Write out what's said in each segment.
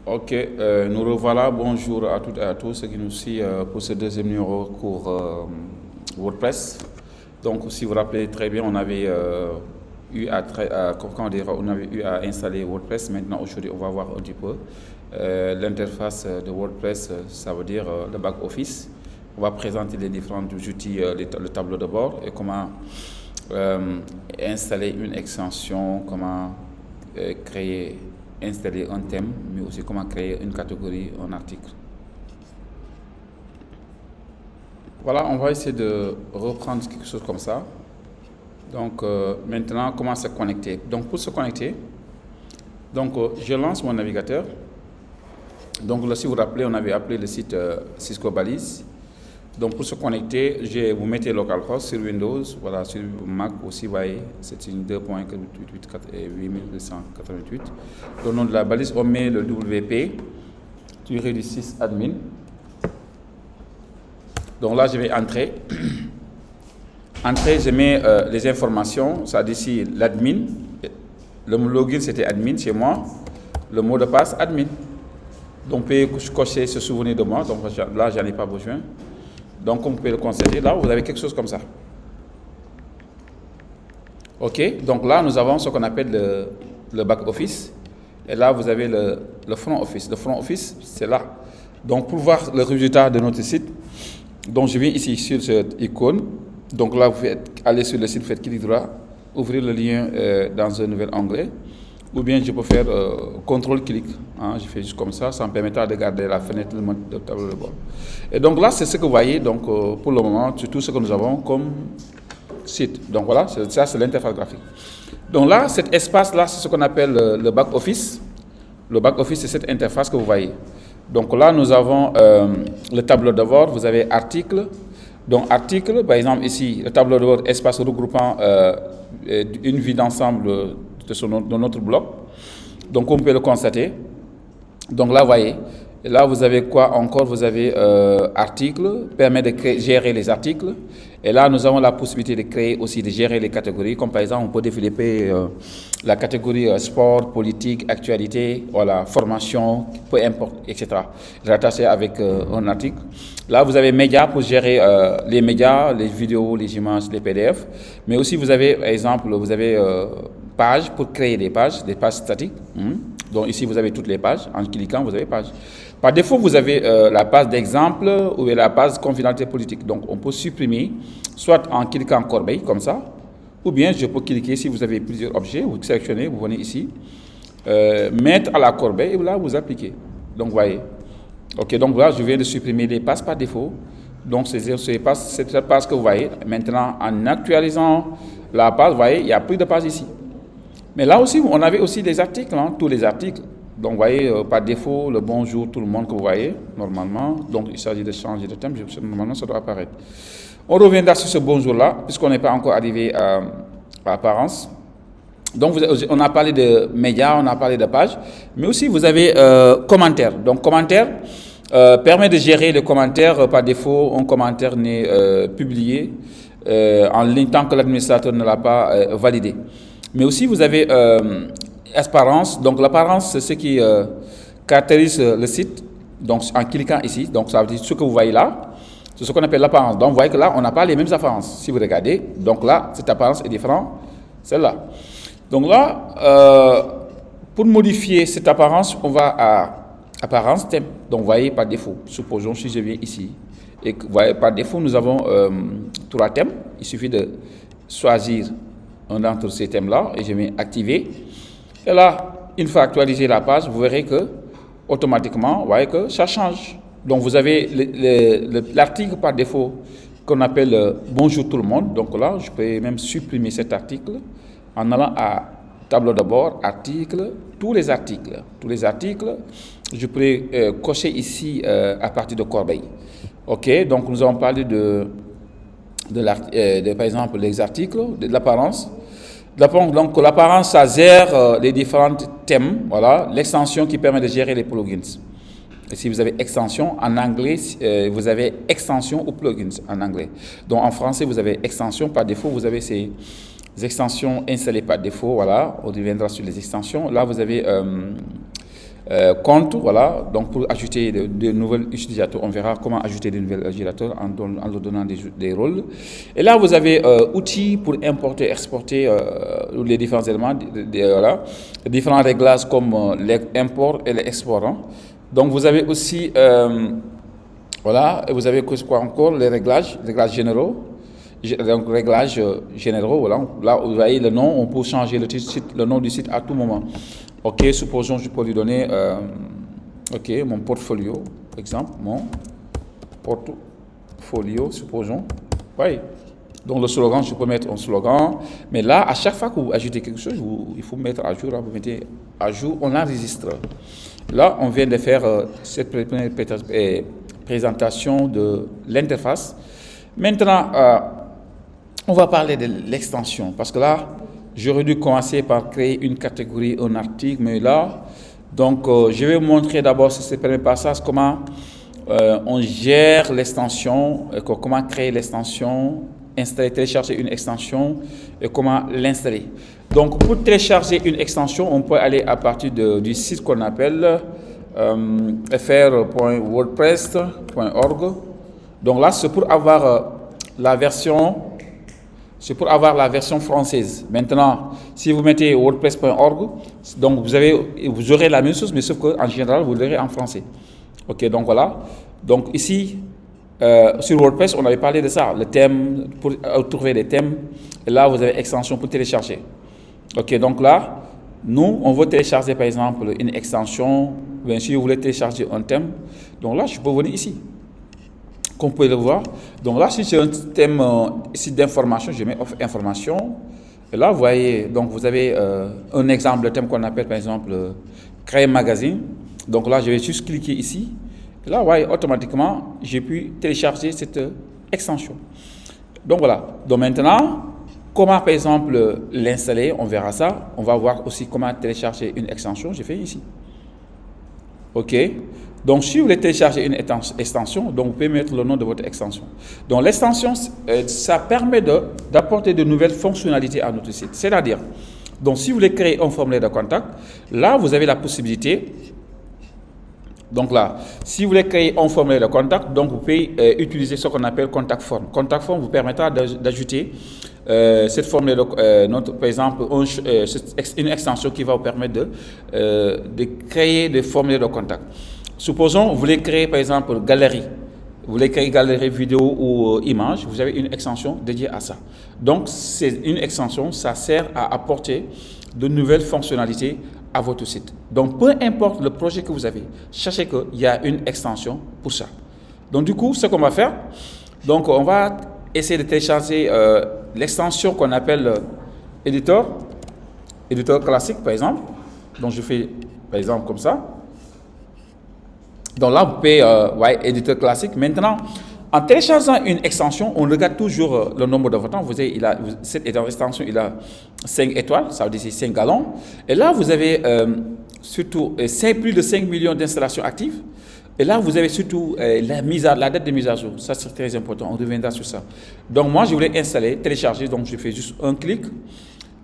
Ok, nous revoilà. Bonjour à toutes et à tous ceux qui nous suivent pour ce deuxième numéro cours WordPress. Donc, si vous vous rappelez très bien, on avait on avait eu à installer WordPress. Maintenant, aujourd'hui, on va voir un petit peu l'interface de WordPress, ça veut dire le back-office. On va présenter les différents outils, le tableau de bord et comment installer une extension, comment installer un thème, mais aussi comment créer une catégorie, un article. Voilà, on va essayer de reprendre quelque chose comme ça. Donc maintenant, comment se connecter? Donc pour se connecter, je lance mon navigateur. Donc là, si vous vous rappelez, on avait appelé le site Cisco Balise. Donc pour se connecter, vous mettez localhost sur Windows, voilà, sur Mac aussi, vous voyez, c'est une 2.88. Le nom de la balise, on met le WP, durée du 6 admin. Donc là, je vais entrer. Je mets les informations, ça dit ici l'admin. Le login, c'était admin chez moi. Le mot de passe, admin. Donc, on peut cocher, se souvenir de moi. Donc là, j'en ai pas besoin. Donc, comme vous pouvez le constater, là, vous avez quelque chose comme ça. OK, donc là, nous avons ce qu'on appelle le back-office. Et là, vous avez le front office. Le front office, c'est là. Donc, pour voir le résultat de notre site, donc je viens ici sur cette icône. Donc là, vous allez sur le site, vous faites clic droit, ouvrir le lien dans un nouvel onglet. Ou bien je peux faire CTRL-clic. Hein, je fais juste comme ça me permettra de garder la fenêtre de tableau de bord. Et donc là, c'est ce que vous voyez donc, pour le moment, c'est tout ce que nous avons comme site. Donc voilà, ça c'est l'interface graphique. Donc là, cet espace-là, c'est ce qu'on appelle le back-office. Le back-office, c'est cette interface que vous voyez. Donc là, nous avons le tableau de bord, vous avez article. Donc article, par exemple ici, le tableau de bord, espace regroupant une vue d'ensemble de notre bloc. Donc on peut le constater. Donc là, vous voyez, là vous avez quoi encore? Vous avez article, permet de gérer les articles. Et là, nous avons la possibilité de créer aussi, de gérer les catégories. Comme par exemple, on peut développer la catégorie sport, politique, actualité, voilà, formation, peu importe, etc. Rattaché avec un article. Là, vous avez médias pour gérer les médias, les vidéos, les images, les PDF. Mais aussi, vous avez, par exemple, vous avez pages pour créer des pages statiques. Donc ici, vous avez toutes les pages. En cliquant, vous avez page. Par défaut, vous avez la page d'exemple ou la page confidentialité politique. Donc, on peut supprimer, soit en cliquant corbeille, comme ça, ou bien je peux cliquer, si vous avez plusieurs objets, vous sélectionnez, vous venez ici, mettre à la corbeille, et là, vous appliquez. Donc, vous voyez. OK, donc là, je viens de supprimer les pages par défaut. Donc, c'est cette page que vous voyez. Maintenant, en actualisant la page, vous voyez, il n'y a plus de page ici. Mais là aussi, on avait aussi des articles, hein, tous les articles. Donc, vous voyez, par défaut, le bonjour, tout le monde que vous voyez, normalement. Donc, il s'agit de changer de thème. Normalement, ça doit apparaître. On reviendra sur ce bonjour-là, puisqu'on n'est pas encore arrivé à apparence. Donc, on a parlé de médias, on a parlé de pages. Mais aussi, vous avez commentaires. Donc, commentaires permet de gérer les commentaires. Par défaut, un commentaire n'est publié en ligne tant que l'administrateur ne l'a pas validé. Mais aussi, vous avez apparence. Donc, l'apparence, c'est ce qui caractérise le site. Donc, en cliquant ici, donc ça veut dire ce que vous voyez là, c'est ce qu'on appelle l'apparence. Donc, vous voyez que là, on n'a pas les mêmes apparences. Si vous regardez, donc là, cette apparence est différente, celle-là. Donc là, pour modifier cette apparence, on va à apparence thème. Donc, vous voyez par défaut, supposons si je viens ici, et que vous voyez par défaut, nous avons 3 thèmes. Il suffit de choisir un d'entre ces thèmes-là et je vais activer. Et là, une fois actualisé la page, vous verrez que automatiquement, vous voyez que ça change. Donc vous avez l'article par défaut qu'on appelle bonjour tout le monde. Donc là, je peux même supprimer cet article en allant à tableau de bord, article, tous les articles. Tous les articles, je peux cocher ici à partir de corbeille. OK, donc nous avons parlé par exemple, les articles, de l'apparence. Donc, l'apparence, ça gère les différents thèmes. Voilà, l'extension qui permet de gérer les plugins. Et si vous avez extension, en anglais, vous avez extension ou plugins en anglais. Donc, en français, vous avez extension. Par défaut, vous avez ces extensions installées par défaut. Voilà, on reviendra sur les extensions. Là, vous avez compte, voilà, donc pour ajouter de nouveaux utilisateurs. On verra comment ajouter de nouveaux utilisateurs en leur donnant des rôles. Et là, vous avez outils pour importer, exporter les différents éléments, voilà, différents réglages comme l'import et l'export. Hein. Donc, vous avez aussi, voilà, et vous avez quoi encore, les réglages généraux. Donc, réglages généraux, voilà. Là, vous voyez le nom, on peut changer le nom du site à tout moment. Ok, supposons je peux lui donner, ok, mon portfolio, par exemple, mon portfolio, supposons. Oui. Donc, le slogan, je peux mettre un slogan. Mais là, à chaque fois que vous ajoutez quelque chose, il faut mettre à jour. Là, vous mettez à jour, on enregistre. Là, on vient de faire cette première présentation de l'interface. Maintenant, on va parler de l'extension, parce que là, j'aurais dû commencer par créer une catégorie, un article, mais là, donc, je vais vous montrer d'abord sur ce premier passage comment on gère l'extension, comment créer l'extension, installer, télécharger une extension et comment l'installer. Donc, pour télécharger une extension, on peut aller à partir du site qu'on appelle fr.wordpress.org. Donc là, c'est pour avoir la version française. Maintenant, si vous mettez wordpress.org, donc vous aurez la même chose, mais sauf qu'en général, vous l'aurez en français. Ok, donc voilà. Donc ici, sur WordPress, on avait parlé de ça, le thème, pour trouver des thèmes. Et là, vous avez extension pour télécharger. Ok, donc là, nous, on veut télécharger par exemple une extension. Bien sûr, vous voulez télécharger un thème. Donc là, je peux venir ici. Comme vous pouvez le voir. Donc là, si c'est un thème site d'information, je mets offre information. Et là, vous voyez, donc vous avez un exemple de thème qu'on appelle par exemple créer magazine. Donc là, je vais juste cliquer ici. Et là, vous voyez, automatiquement, j'ai pu télécharger cette extension. Donc voilà. Donc maintenant, comment par exemple l'installer, on verra ça. On va voir aussi comment télécharger une extension. J'ai fait ici. OK. Donc, si vous voulez télécharger une extension, donc vous pouvez mettre le nom de votre extension. Donc, l'extension, ça permet d'apporter de nouvelles fonctionnalités à notre site. C'est-à-dire, donc, si vous voulez créer un formulaire de contact, là, vous avez la possibilité. Donc là, si vous voulez créer un formulaire de contact, donc vous pouvez utiliser ce qu'on appelle Contact Form. Contact Form vous permettra d'ajouter cette formulaire, par exemple, une extension qui va vous permettre de créer des formulaires de contact. Supposons, vous voulez créer, par exemple, galerie. Vous voulez créer galerie vidéo ou image, vous avez une extension dédiée à ça. Donc, c'est une extension, ça sert à apporter de nouvelles fonctionnalités à votre site. Donc, peu importe le projet que vous avez, sachez qu'il y a une extension pour ça. Donc, du coup, ce qu'on va faire, donc, on va essayer de télécharger l'extension qu'on appelle éditeur classique, par exemple. Donc, je fais, par exemple, comme ça. Donc là, vous pouvez, éditeur classique. Maintenant, en téléchargeant une extension, on regarde toujours le nombre de votants. Cette extension, il a 5 étoiles, ça veut dire c'est 5 gallons. Et là, vous avez surtout plus de 5 millions d'installations actives. Et là, vous avez surtout la date de mise à jour. Ça, c'est très important. On reviendra sur ça. Donc, moi, je voulais installer, télécharger. Donc, je fais juste un clic.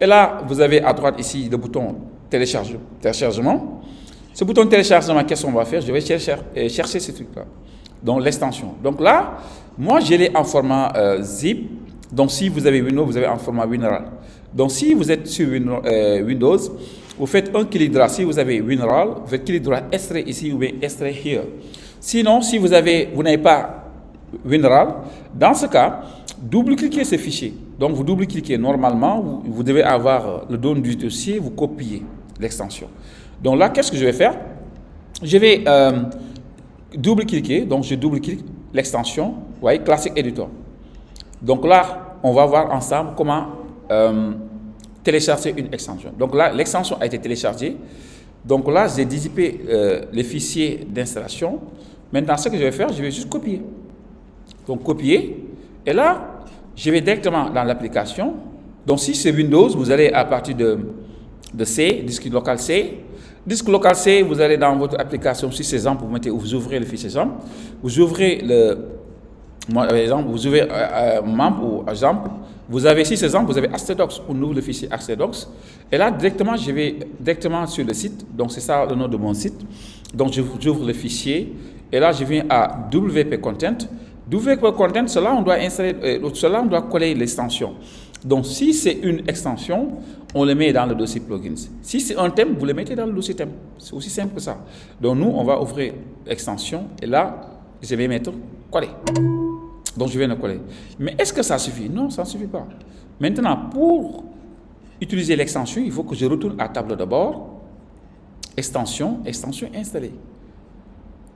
Et là, vous avez à droite ici le bouton téléchargement. Ce bouton de téléchargement, qu'est-ce qu'on va faire? Je vais chercher ce truc-là. Donc, l'extension. Donc là, moi, je l'ai en format zip. Donc, si vous avez Windows, vous avez en format WinRAR. Donc, si vous êtes sur Windows, vous faites un clic droit. Si vous avez WinRAR, vous faites clic droit, extrait ici ou bien extrait here. Sinon, si vous n'avez pas WinRAR, dans ce cas, double-cliquez ce fichier. Donc, vous double-cliquez normalement, vous devez avoir le nom du dossier, vous copiez l'extension. Donc là, qu'est-ce que je vais faire? Je vais double-cliquer. Donc, je double-clique l'extension. Vous voyez, Classic Editor. Donc là, on va voir ensemble comment télécharger une extension. Donc là, l'extension a été téléchargée. Donc là, j'ai dissiper les fichiers d'installation. Maintenant, ce que je vais faire, je vais juste copier. Donc, copier. Et là, je vais directement dans l'application. Donc, si c'est Windows, vous allez à partir de C, disque local C. Disque local C, vous allez dans votre application, si c'est XAMPP, vous ouvrez le fichier XAMPP, vous ouvrez par exemple, vous ouvrez MAMP ou XAMPP, Vous avez ici, exemple, vous avez HTDocs. On ouvre le fichier HTDocs. Et là, directement, je vais directement sur le site. Donc, c'est ça le nom de mon site. Donc, j'ouvre le fichier. Et là, je viens à WP Content. WP Content, cela, on doit installer, cela, on doit coller l'extension. Donc, si c'est une extension, on le met dans le dossier plugins. Si c'est un thème, vous le mettez dans le dossier thème. C'est aussi simple que ça. Donc, nous, on va ouvrir extension. Et là, je vais mettre coller. Donc, je viens de coller. Mais est-ce que ça suffit? Non, ça ne suffit pas. Maintenant, pour utiliser l'extension, il faut que je retourne à table de bord. Extension installée.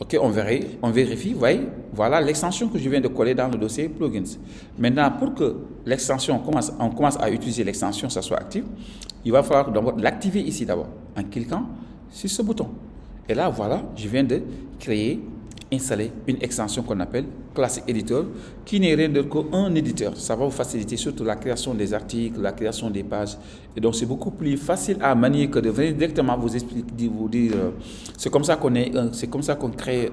OK, on vérifie, vous voyez, voilà l'extension que je viens de coller dans le dossier plugins. Maintenant, pour que l'extension on commence à utiliser l'extension, ça soit actif, il va falloir d'abord l'activer ici d'abord, en cliquant sur ce bouton. Et là, voilà, je viens de installer une extension qu'on appelle Classic Editor, qui n'est rien d'autre qu'un éditeur. Ça va vous faciliter surtout la création des articles, la création des pages. Et donc, c'est beaucoup plus facile à manier que de venir directement vous expliquer, vous dire, c'est comme ça qu'on crée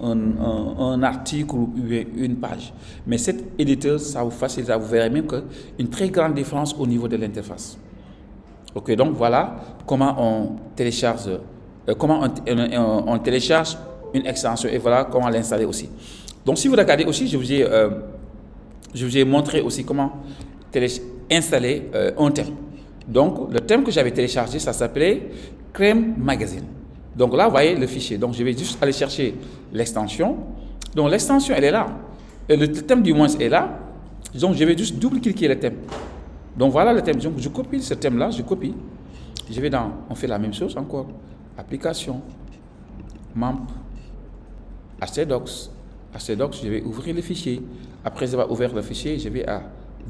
un article ou une page. Mais cet éditeur, ça vous facilite, vous verrez même qu'une très grande différence au niveau de l'interface. Ok, donc voilà comment on télécharge, on télécharge une extension et voilà comment l'installer aussi. Donc si vous regardez aussi, je vous ai montré aussi comment installer un thème. Donc le thème que j'avais téléchargé, ça s'appelait Crème Magazine. Donc là, vous voyez le fichier. Donc je vais juste aller chercher l'extension. Donc l'extension, elle est là. Et le thème du moins est là. Donc je vais juste double-cliquer le thème. Donc voilà le thème. Donc je copie ce thème-là, je copie. Je vais on fait la même chose encore. Application, MAMP, HTDocs, je vais ouvrir le fichier. Après avoir ouvert le fichier, je vais à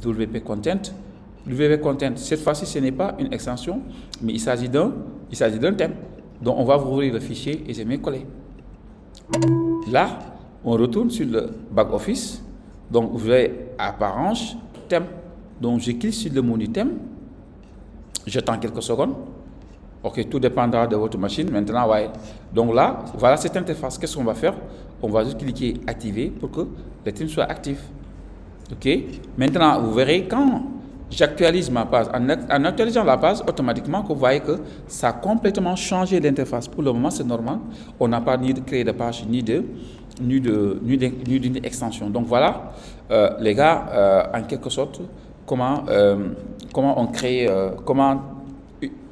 WP Content. WP Content, cette fois-ci, ce n'est pas une extension, mais il s'agit d'un thème. Donc, on va ouvrir le fichier et je vais coller. Là, on retourne sur le back-office. Donc, vous allez à Apparence, thème. Donc, je clique sur le menu thème. J'attends quelques secondes. Ok, tout dépendra de votre machine. Maintenant, ouais. Donc là, voilà cette interface. Qu'est-ce qu'on va faire? On va juste cliquer activer pour que le thème soit actif. Ok. Maintenant, vous verrez quand j'actualise ma page, en actualisant la page, automatiquement, vous voyez que ça a complètement changé l'interface. Pour le moment, c'est normal. On n'a pas ni de créer de page, ni d'une extension. Donc voilà, les gars, en quelque sorte, comment on crée, comment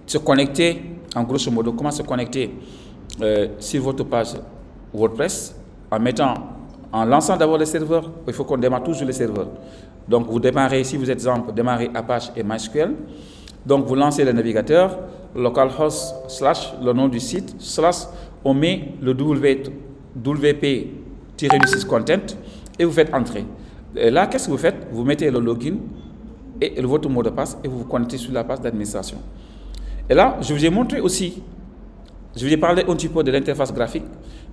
se connecter, en grosso modo, comment se connecter sur votre page WordPress en lançant d'abord le serveur. Il faut qu'on démarre toujours le serveur. Donc vous démarrez, si vous êtes exemple, démarrez Apache et MySQL. Donc vous lancez le navigateur, localhost / le nom du site / on met le WP-6 content et vous faites entrer. Et là, qu'est-ce que vous faites? Vous mettez le login et votre mot de passe et vous vous connectez sur la page d'administration. Et là, je vous ai montré aussi, je vous ai parlé un petit peu de l'interface graphique,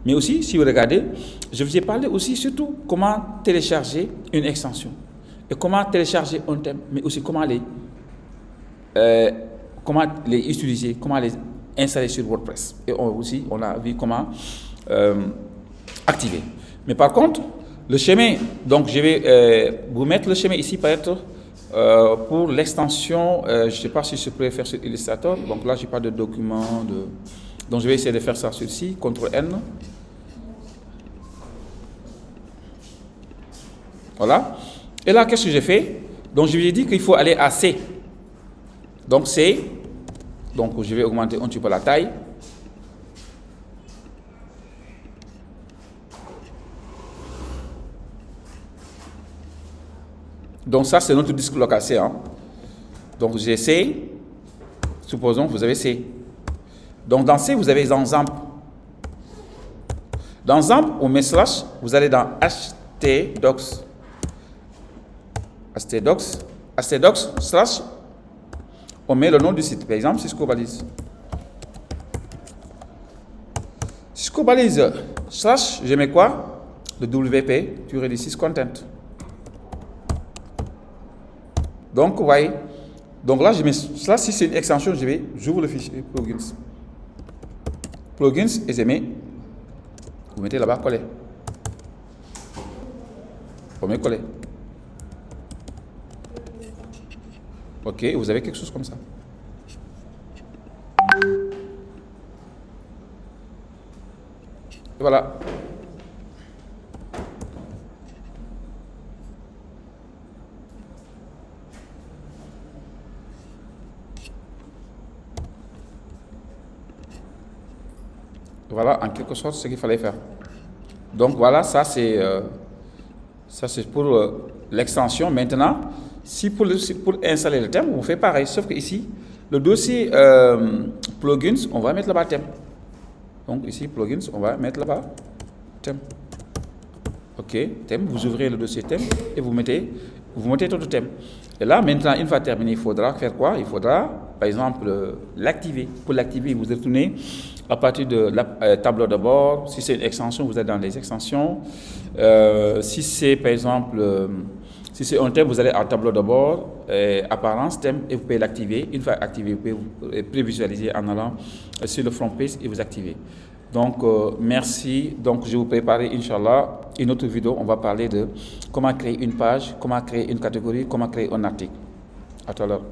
mais aussi, si vous regardez, je vous ai parlé aussi surtout comment télécharger une extension et comment télécharger un thème, mais aussi comment les utiliser, comment les installer sur WordPress. Et on a vu comment activer. Mais par contre, le chemin, donc je vais vous mettre le chemin ici peut-être pour l'extension, je ne sais pas si je pourrais faire sur Illustrator. Donc là, je n'ai pas de document. Donc je vais essayer de faire ça sur ici, CTRL-N. Voilà. Et là, qu'est-ce que j'ai fait? Donc je lui ai dit qu'il faut aller à C. Donc C. Donc je vais augmenter un petit peu la taille. Donc ça, c'est notre disque local C. Hein. Donc j'ai C. Supposons que vous avez C. Donc dans C, vous avez dans ZAMP. Dans ZAMP, on met slash, vous allez dans HTDocs. HTDocs slash, on met le nom du site. Par exemple, Cisco Balise. Cisco Balise slash, je mets quoi? Le WP-6 content. Donc, vous voyez, donc là, je mets ça, si c'est une extension, j'ouvre le fichier plugins. Plugins et je mets, vous mettez là-bas, coller. Vous mettez coller. OK, vous avez quelque chose comme ça. Voilà. Voilà, en quelque sorte, ce qu'il fallait faire. Donc voilà, ça c'est pour l'extension. Maintenant, si pour installer le thème, on fait pareil, sauf que ici, le dossier plugins, on va mettre là-bas thème. Donc ici, plugins, on va mettre là-bas thème. OK, thème, vous ouvrez le dossier thème et vous mettez votre thème. Et là, maintenant, une fois terminé, il faudra faire quoi? Il faudra, par exemple, l'activer. Pour l'activer, vous retournez à partir de la tableau de bord. Si c'est une extension, vous êtes dans les extensions. Si c'est, par exemple, si c'est un thème, vous allez à tableau de bord, apparence, thème, et vous pouvez l'activer. Une fois activé, vous pouvez vous prévisualiser en allant sur le front page et vous activer. Donc, merci. Donc, je vais vous préparer, Inch'Allah, une autre vidéo. On va parler de comment créer une page, comment créer une catégorie, comment créer un article. À tout à l'heure.